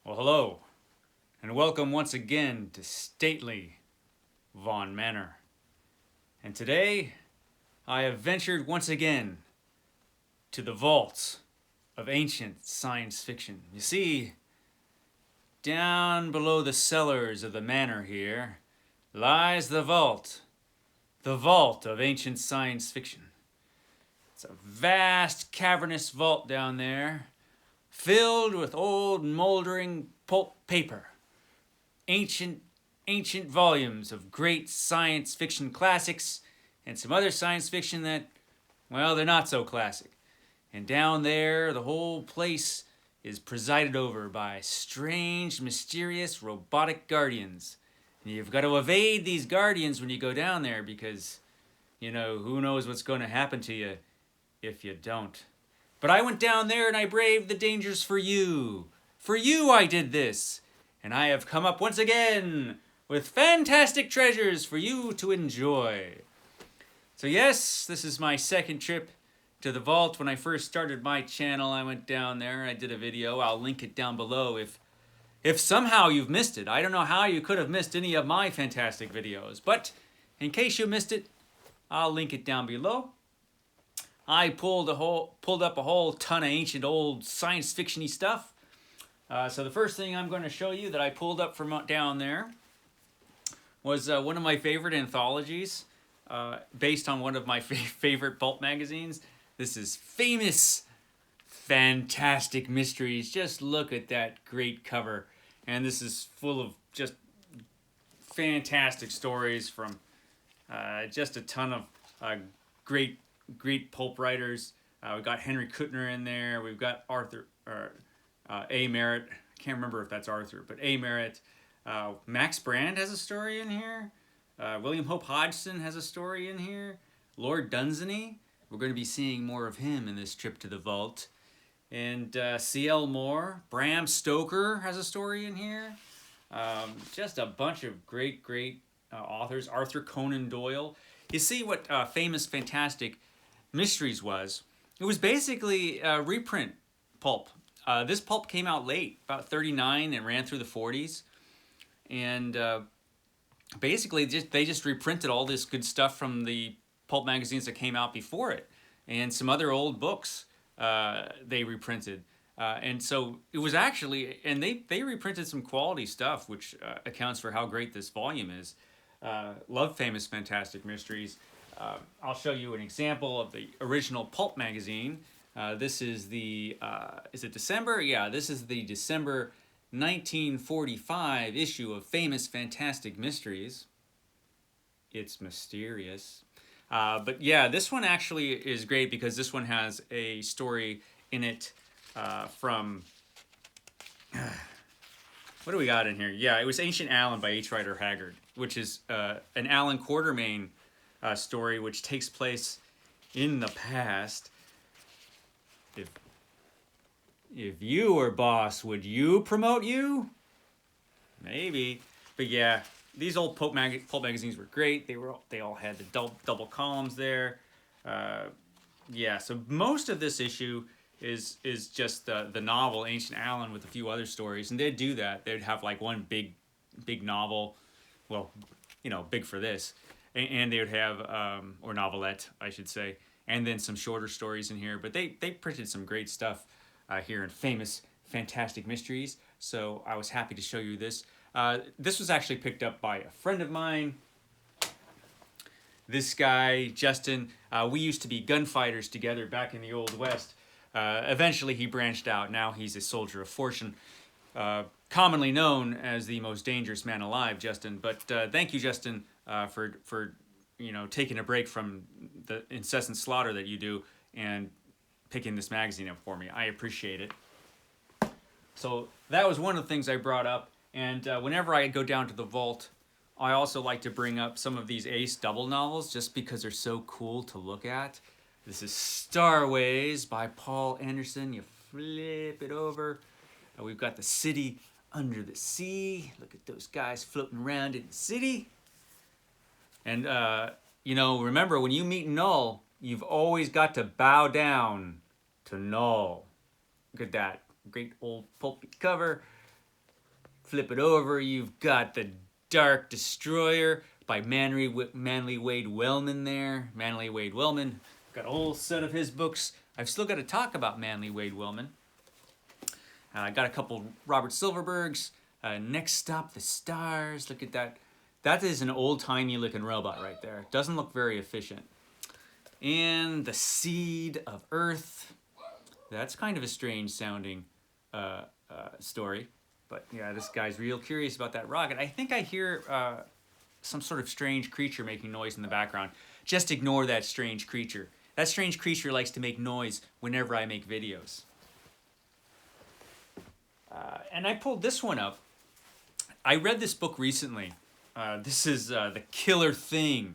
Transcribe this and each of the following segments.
Well, hello, and welcome once again to stately Vaughan Manor. And today, I have ventured once again to the vaults of ancient science fiction. You see, down below the cellars of the manor here lies the vault of ancient science fiction. It's a vast, cavernous vault down there, filled with old, moldering pulp paper, ancient, ancient volumes of great science fiction classics, and some other science fiction that, well, they're not so classic. And down there, the whole place is presided over by strange, mysterious, robotic guardians. And you've got to evade these guardians when you go down there because, who knows what's going to happen to you if you don't. But I went down there and I braved the dangers for you. For you I did this. And I have come up once again with fantastic treasures for you to enjoy. So yes, this is my second trip to the vault. When I first started my channel, I went down there. I did a video. I'll link it down below if somehow you've missed it. I don't know how you could have missed any of my fantastic videos. But in case you missed it, I'll link it down below. I pulled up a whole ton of ancient old science fiction-y stuff. So the first thing I'm going to show you that I pulled up from down there was one of my favorite anthologies based on one of my favorite pulp magazines. This is Famous Fantastic Mysteries. Just look at that great cover. And this is full of just fantastic stories from just a ton of great pulp writers. We've got Henry Kuttner in there. We've got A. Merritt. I can't remember if that's Arthur, but A. Merritt. Max Brand has a story in here. William Hope Hodgson has a story in here. Lord Dunsany. We're going to be seeing more of him in this trip to the vault. And C.L. Moore. Bram Stoker has a story in here. Just a bunch of great authors. Arthur Conan Doyle. You see what Famous Fantastic Mysteries was? It was basically a reprint pulp. This pulp came out late, about 39, and ran through the 40s. And basically, they just reprinted all this good stuff from the pulp magazines that came out before it. And some other old books they reprinted. And so it was actually, and they reprinted some quality stuff, which accounts for how great this volume is. Love Famous Fantastic Mysteries. I'll show you an example of the original pulp magazine. This is the, is it December? Yeah, this is the December 1945 issue of Famous Fantastic Mysteries. It's mysterious. But yeah, this one actually is great because this one has a story in it from... What do we got in here? Yeah, it was Ancient Allen by H. Rider Haggard, which is an Allan Quatermain story which takes place in the past. If you were boss, would you promote you? Maybe. But yeah, these old pulp magazines were great. They all had the double columns there. Yeah, so most of this issue is just the novel Ancient Allen with a few other stories, and they'd do that. They'd have like one big novel, well, big for this, and they would have or novelette, I should say, and then some shorter stories in here. But they printed some great stuff here in Famous Fantastic Mysteries. So I was happy to show you this. This was actually picked up by a friend of mine. This guy, Justin, we used to be gunfighters together back in the Old West. Eventually he branched out. Now he's a soldier of fortune, commonly known as the most dangerous man alive, Justin. But thank you, Justin, for taking a break from the incessant slaughter that you do and picking this magazine up for me. I appreciate it. So that was one of the things I brought up. And whenever I go down to the vault, I also like to bring up some of these Ace double novels just because they're so cool to look at. This is Starways by Paul Anderson. You flip it over. We've got The City Under the Sea. Look at those guys floating around in the city. And, remember, when you meet Null, you've always got to bow down to Null. Look at that. Great old pulpy cover. Flip it over, you've got The Dark Destroyer by Manly Wade Wellman there. Manly Wade Wellman. Got a whole set of his books. I've still got to talk about Manly Wade Wellman. I got a couple Robert Silverbergs. Next Stop, The Stars. Look at that. That is an old-timey looking robot right there. Doesn't look very efficient. And The Seed of Earth. That's kind of a strange sounding story. But yeah, this guy's real curious about that rocket. I think I hear some sort of strange creature making noise in the background. Just ignore that strange creature. That strange creature likes to make noise whenever I make videos. And I pulled this one up. I read this book recently. This is The Killer Thing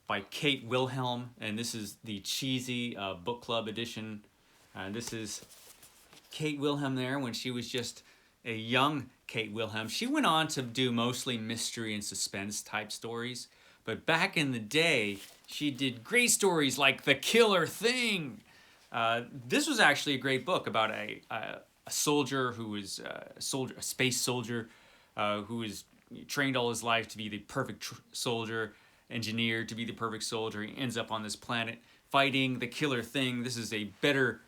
by Kate Wilhelm. And this is the cheesy book club edition. This is Kate Wilhelm there when she was just a young Kate Wilhelm. She went on to do mostly mystery and suspense type stories. But back in the day, she did great stories like The Killer Thing. This was actually a great book about a soldier who was a space soldier who was trained all his life to be the perfect soldier, engineered to be the perfect soldier. He ends up on this planet fighting the killer thing. This is a better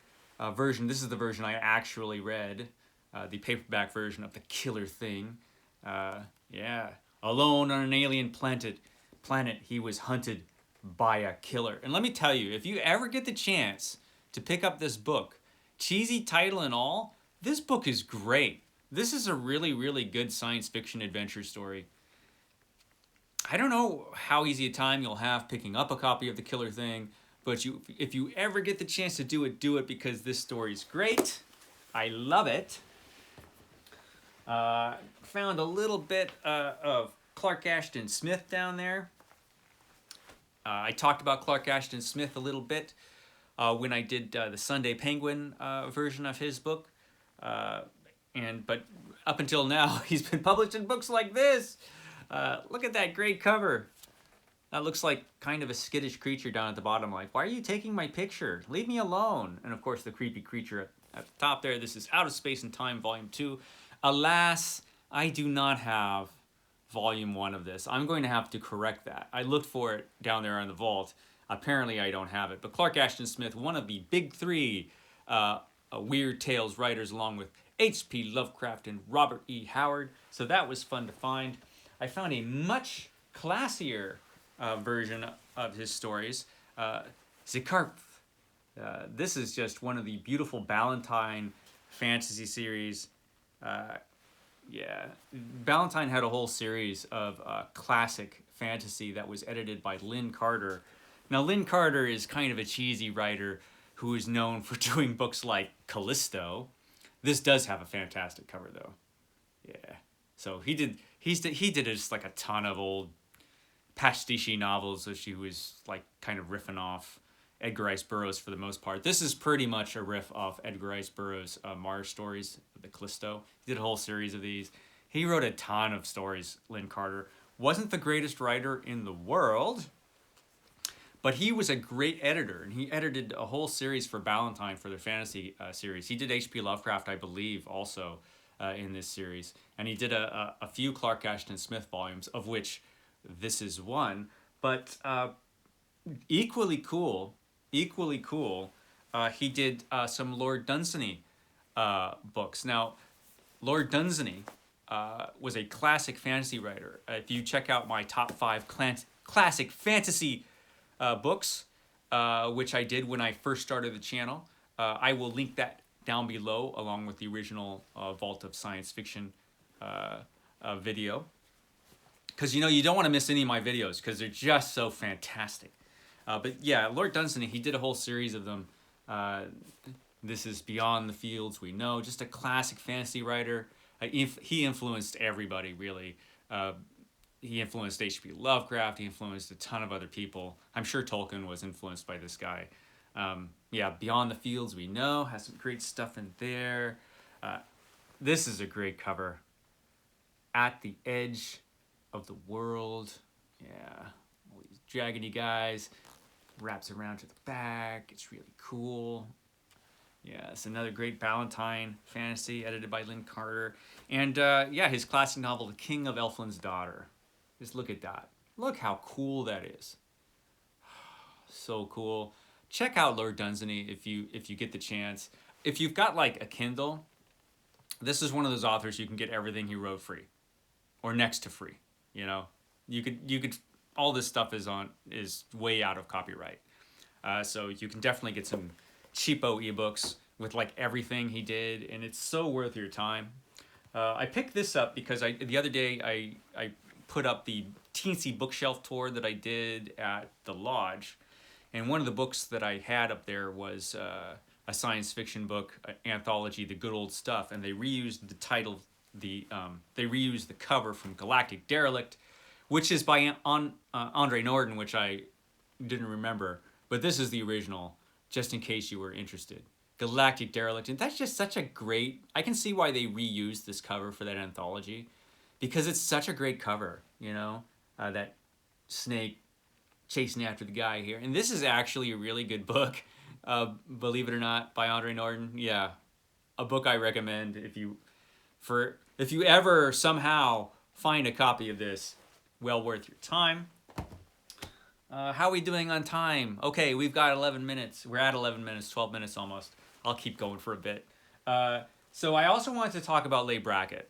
version. This is the version I actually read, the paperback version of The Killer Thing. Yeah, alone on an alien planet, he was hunted by a killer. And let me tell you, if you ever get the chance to pick up this book, cheesy title and all, this book is great. This is a really, really good science fiction adventure story. I don't know how easy a time you'll have picking up a copy of The Killer Thing, but if you ever get the chance to do it because this story's great. I love it. Found a little bit of Clark Ashton Smith down there. I talked about Clark Ashton Smith a little bit when I did the Sunday Penguin version of his book. But up until now, he's been published in books like this. Look at that great cover. That looks like kind of a skittish creature down at the bottom, like, why are you taking my picture? Leave me alone. And of course, the creepy creature at the top there. This is Out of Space and Time, Volume 2. Alas, I do not have Volume 1 of this. I'm going to have to correct that. I looked for it down there in the vault. Apparently, I don't have it. But Clark Ashton Smith, one of the big three Weird Tales writers, along with H.P. Lovecraft and Robert E. Howard. So that was fun to find. I found a much classier version of his stories, Zikarp. This is just one of the beautiful Ballantine fantasy series. Yeah, Ballantine had a whole series of classic fantasy that was edited by Lynn Carter. Now, Lynn Carter is kind of a cheesy writer who is known for doing books like Callisto. This does have a fantastic cover, though. Yeah, so he did just like a ton of old pastiche novels that she was like kind of riffing off Edgar Rice Burroughs for the most part. This is pretty much a riff off Edgar Rice Burroughs' Mars stories, the Callisto. He did a whole series of these. He wrote a ton of stories, Lynn Carter. Wasn't the greatest writer in the world, but he was a great editor, and he edited a whole series for Ballantine for their fantasy series. He did H.P. Lovecraft, I believe, also in this series. And he did a few Clark Ashton Smith volumes, of which this is one. But equally cool, he did some Lord Dunsany books. Now, Lord Dunsany was a classic fantasy writer. If you check out my top 5 classic fantasy books, which I did when I first started the channel, I will link that down below along with the original Vault of Science Fiction video. Because, you don't want to miss any of my videos because they're just so fantastic. But yeah, Lord Dunsany, he did a whole series of them. This is Beyond the Fields We Know, just a classic fantasy writer. He influenced everybody, really. He influenced H.P. Lovecraft. He influenced a ton of other people. I'm sure Tolkien was influenced by this guy. Yeah, Beyond the Fields We Know has some great stuff in there. This is a great cover. At the Edge of the World. Yeah, all these dragony guys. Wraps around to the back. It's really cool. Yeah, it's another great Valentine fantasy edited by Lynn Carter. And yeah, his classic novel, The King of Elfland's Daughter. Just look at that. Look how cool that is. So cool. Check out Lord Dunsany if you get the chance. If you've got like a Kindle, this is one of those authors you can get everything he wrote free or next to free. You know, you could all this stuff is way out of copyright. So you can definitely get some cheapo ebooks with like everything he did, and it's so worth your time. I picked this up because the other day I put up the teensy bookshelf tour that I did at the lodge, and one of the books that I had up there was a science fiction book, anthology, The Good Old Stuff, and they reused the title, they reused the cover from Galactic Derelict, which is by Andre Norton, which I didn't remember, but this is the original, just in case you were interested. Galactic Derelict, and that's just such a great. I can see why they reused this cover for that anthology, because it's such a great cover. You know, that snake chasing after the guy here, and this is actually a really good book. Believe it or not, by Andre Norton. Yeah, a book I recommend if you ever somehow find a copy of this. Well worth your time. How are we doing on time? Okay, we've got 11 minutes. We're at 11 minutes, 12 minutes almost. I'll keep going for a bit. So I also wanted to talk about Leigh Brackett.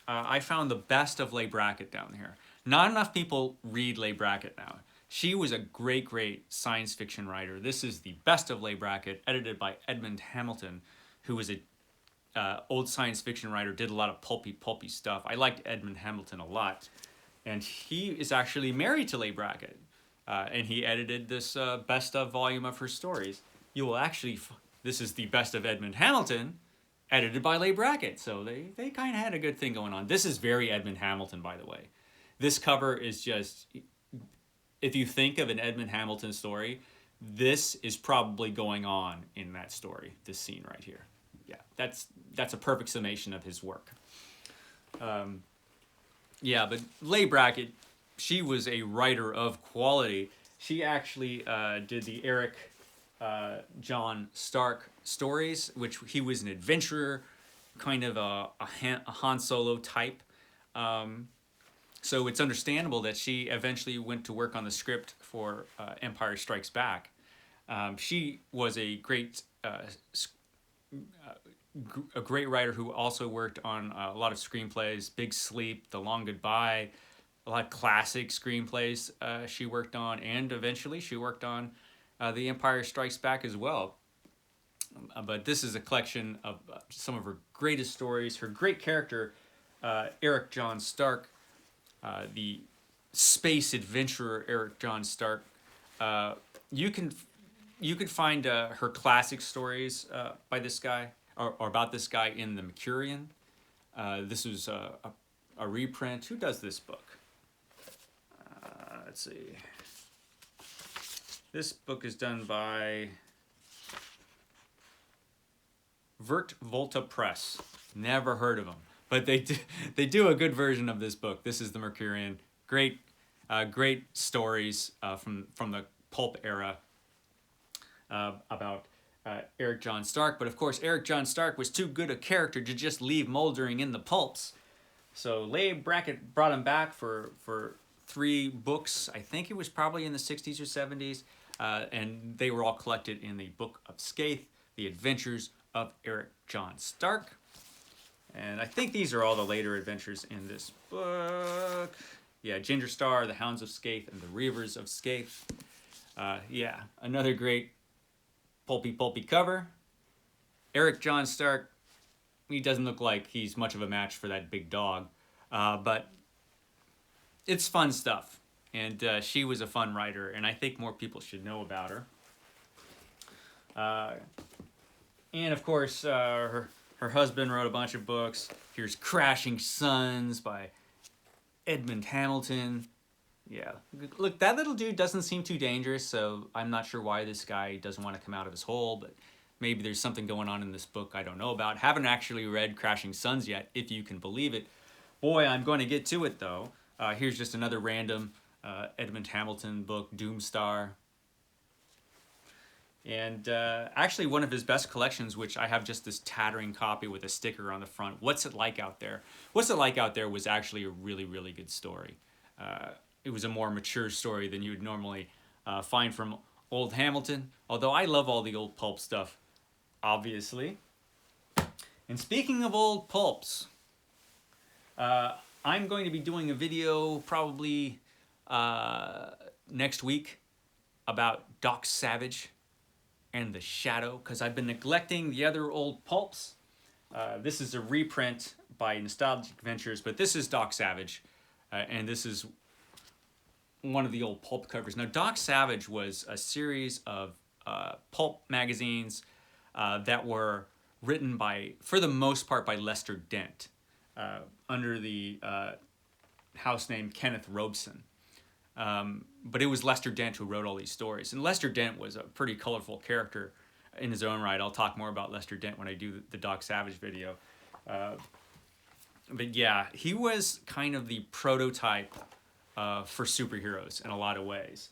I found the best of Leigh Brackett down here. Not enough people read Leigh Brackett now. She was a great, great science fiction writer. This is the best of Leigh Brackett, edited by Edmund Hamilton, who was a old science fiction writer, did a lot of pulpy stuff. I liked Edmund Hamilton a lot. And he is actually married to Leigh Brackett. And he edited this best of volume of her stories. You will actually, this is the best of Edmund Hamilton, edited by Leigh Brackett. So they kind of had a good thing going on. This is very Edmund Hamilton, by the way. This cover is just, if you think of an Edmund Hamilton story, this is probably going on in that story, this scene right here. Yeah, that's a perfect summation of his work. Yeah, but Leigh Brackett, she was a writer of quality. She actually did the Eric John Stark stories, which he was an adventurer, kind of a Han Solo type. So it's understandable that she eventually went to work on the script for Empire Strikes Back. She was a great writer who also worked on a lot of screenplays, Big Sleep, The Long Goodbye, a lot of classic screenplays she worked on, and eventually she worked on The Empire Strikes Back as well. But this is a collection of some of her greatest stories. Her great character, Eric John Stark, the space adventurer Eric John Stark. You could find her classic stories by this guy or about this guy in the Mercurian. This was a reprint. Who does this book? Let's see. This book is done by Vert Volta Press. Never heard of them, but they do a good version of this book. This is the Mercurian. Great stories from the pulp era about Eric John Stark. But of course, Eric John Stark was too good a character to just leave moldering in the pulps. So Leigh Brackett brought him back for 3 books. I think it was probably in the 60s or 70s. And they were all collected in the Book of Skaith, The Adventures of Eric John Stark. And I think these are all the later adventures in this book. Yeah, Ginger Star, The Hounds of Skaith, and The Reavers of Skaith. Yeah, another great pulpy cover. Eric John Stark, he doesn't look like he's much of a match for that big dog. But it's fun stuff. And she was a fun writer, and I think more people should know about her. And of course, her husband wrote a bunch of books. Here's Crashing Suns by Edmund Hamilton. Yeah, look, that little dude doesn't seem too dangerous, so I'm not sure why this guy doesn't want to come out of his hole, but maybe there's something going on in this book I don't know about. Haven't actually read Crashing Suns yet, if you can believe it. Boy, I'm going to get to it, though. Here's just another random Edmund Hamilton book, Doomstar. And actually one of his best collections, which I have just this tattering copy with a sticker on the front, What's It Like Out There? What's It Like Out There was actually a really, really good story. It was a more mature story than you would normally find from old Hamilton, although I love all the old pulp stuff, obviously. And speaking of old pulps, I'm going to be doing a video probably next week about Doc Savage and The Shadow, because I've been neglecting the other old pulps. This is a reprint by Nostalgic Ventures, but this is Doc Savage, and this is one of the old pulp covers. Now, Doc Savage was a series of pulp magazines that were written by, for the most part, by Lester Dent, under the house name Kenneth Robeson. But it was Lester Dent who wrote all these stories. And Lester Dent was a pretty colorful character in his own right. I'll talk more about Lester Dent when I do the Doc Savage video. But yeah, he was kind of the prototype for superheroes in a lot of ways.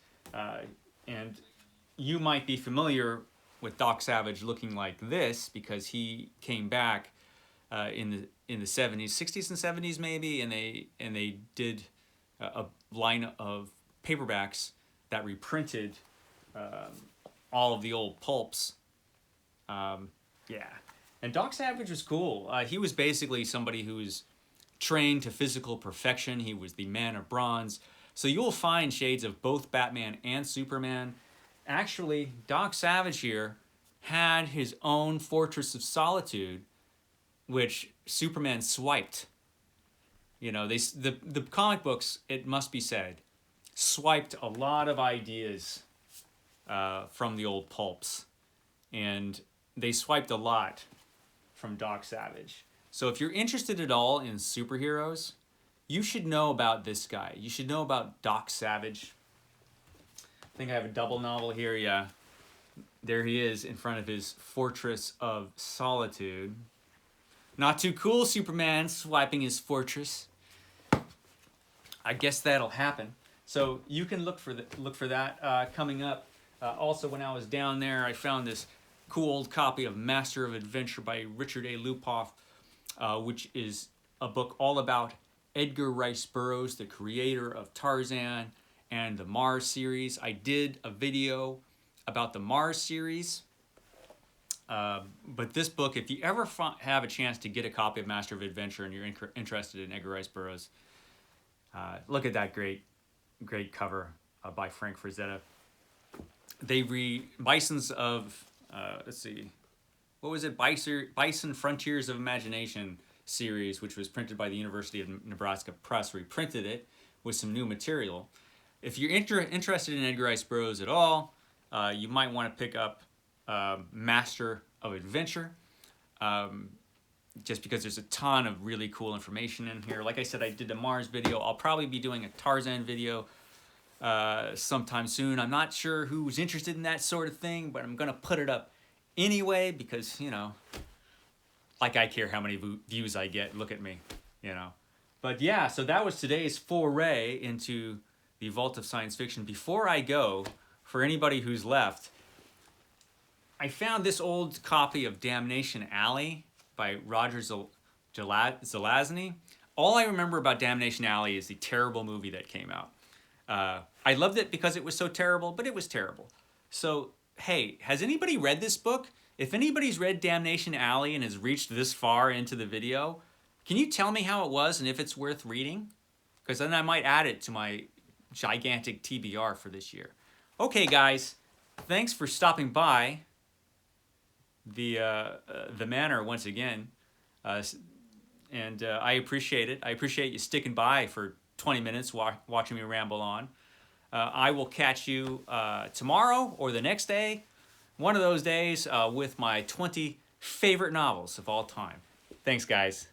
And you might be familiar with Doc Savage looking like this because he came back in the 70s, 60s and 70s maybe, and they did a line of paperbacks that reprinted all of the old pulps. Yeah, and Doc Savage was cool. He was basically somebody who was trained to physical perfection. He was the Man of Bronze. So you'll find shades of both Batman and Superman. Actually, Doc Savage here had his own Fortress of Solitude, which Superman swiped. You know, the comic books, it must be said, swiped a lot of ideas from the old pulps. And they swiped a lot from Doc Savage. So if you're interested at all in superheroes, you should know about this guy. You should know about Doc Savage. I think I have a double novel here, yeah. There he is in front of his Fortress of Solitude. Not too cool, Superman swiping his fortress. I guess that'll happen. So you can look for that coming up. Also, when I was down there, I found this cool old copy of Master of Adventure by Richard A. Lupoff, which is a book all about Edgar Rice Burroughs, the creator of Tarzan and the Mars series. I did a video about the Mars series. But this book, if you ever have a chance to get a copy of Master of Adventure and you're interested in Edgar Rice Burroughs, look at that great cover by Frank Frazetta. Bisons of, let's see, what was it? Bison Frontiers of Imagination series, which was printed by the University of Nebraska Press, reprinted it with some new material. If you're interested in Edgar Rice Burroughs at all, you might want to pick up Master of Adventure, just because there's a ton of really cool information in here. Like I said, I did a Mars video. I'll probably be doing a Tarzan video sometime soon. I'm not sure who's interested in that sort of thing, but I'm gonna put it up anyway because, you know, like I care how many views I get. Look at me, you know. But yeah, so that was today's foray into the vault of science fiction. Before I go, for anybody who's left, I found this old copy of Damnation Alley by Roger Zelazny. All I remember about Damnation Alley is the terrible movie that came out. I loved it because it was so terrible, but it was terrible. So, hey, has anybody read this book? If anybody's read Damnation Alley and has reached this far into the video, can you tell me how it was and if it's worth reading? Because then I might add it to my gigantic TBR for this year. Okay, guys, thanks for stopping by the manor once again, and I appreciate it. I appreciate you sticking by for 20 minutes watching me ramble on. I will catch you tomorrow or the next day, one of those days, with my 20 favorite novels of all time. Thanks, guys.